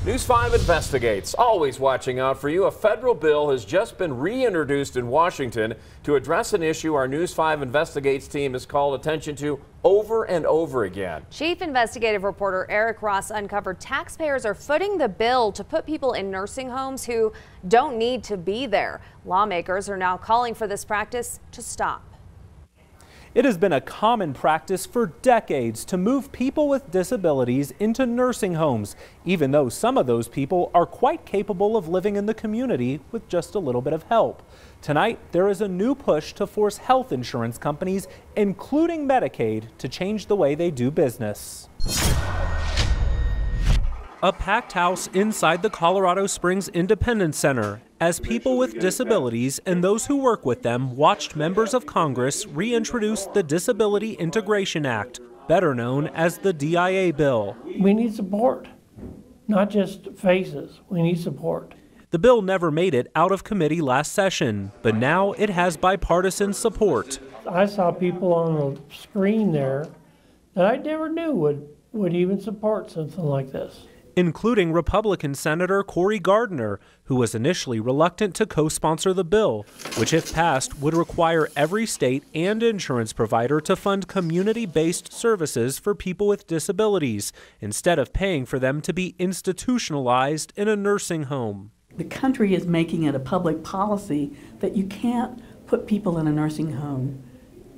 News 5 investigates, always watching out for you. A federal bill has just been reintroduced in Washington to address an issue our News 5 investigates team has called attention to over and over again. Chief investigative reporter Eric Ross uncovered taxpayers are footing the bill to put people in nursing homes who don't need to be there. Lawmakers are now calling for this practice to stop. It has been a common practice for decades to move people with disabilities into nursing homes, even though some of those people are quite capable of living in the community with just a little bit of help. Tonight, there is a new push to force health insurance companies, including Medicaid, to change the way they do business. A packed house inside the Colorado Springs Independence Center as people with disabilities and those who work with them watched members of Congress reintroduce the Disability Integration Act, better known as the DIA bill. We need support, not just faces. We need support. The bill never made it out of committee last session, but now it has bipartisan support. I saw people on the screen there that I never knew would even support something like this, including Republican Senator Cory Gardner, who was initially reluctant to co-sponsor the bill, which if passed would require every state and insurance provider to fund community-based services for people with disabilities, instead of paying for them to be institutionalized in a nursing home. The country is making it a public policy that you can't put people in a nursing home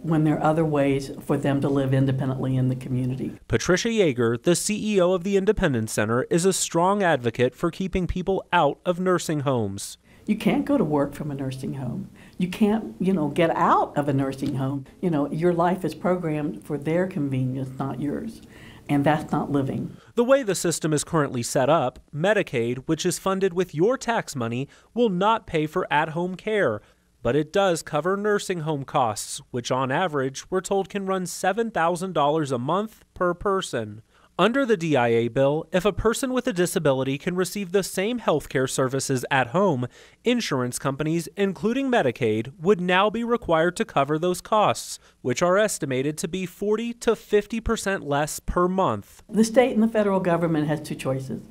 when there are other ways for them to live independently in the community. Patricia Yeager, the CEO of the Independence Center, is a strong advocate for keeping people out of nursing homes. You can't go to work from a nursing home. You can't, get out of a nursing home. Your life is programmed for their convenience, not yours. And that's not living. The way the system is currently set up, Medicaid, which is funded with your tax money, will not pay for at-home care. But it does cover nursing home costs, which on average we're told can run $7,000 a month per person. Under the DIA bill, if a person with a disability can receive the same health care services at home, insurance companies, including Medicaid, would now be required to cover those costs, which are estimated to be 40 to 50% less per month. The state and the federal government has two choices.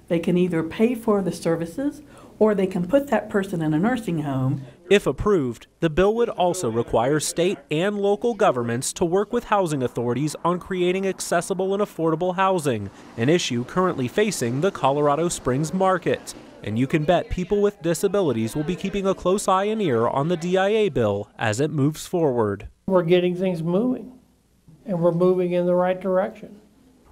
They can either pay for the services or they can put that person in a nursing home. If approved, the bill would also require state and local governments to work with housing authorities on creating accessible and affordable housing, an issue currently facing the Colorado Springs market. And you can bet people with disabilities will be keeping a close eye and ear on the DIA bill as it moves forward. We're getting things moving, and we're moving in the right direction.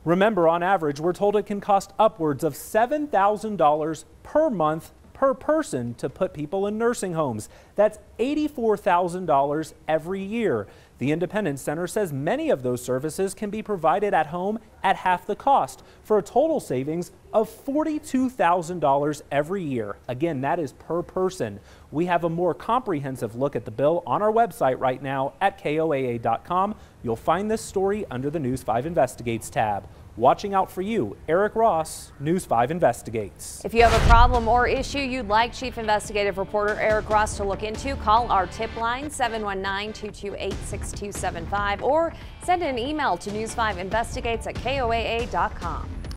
Remember, on average, we're told it can cost upwards of $7,000 per month per person to put people in nursing homes. That's $84,000 every year. The Independence Center says many of those services can be provided at home at half the cost for a total savings of $42,000 every year. Again, that is per person. We have a more comprehensive look at the bill on our website right now at KOAA.com. You'll find this story under the News 5 Investigates tab. Watching out for you, Eric Ross, News 5 Investigates. If you have a problem or issue you'd like Chief Investigative Reporter Eric Ross to look into, call our tip line 719-228-6275 or send an email to news5investigates@koaa.com.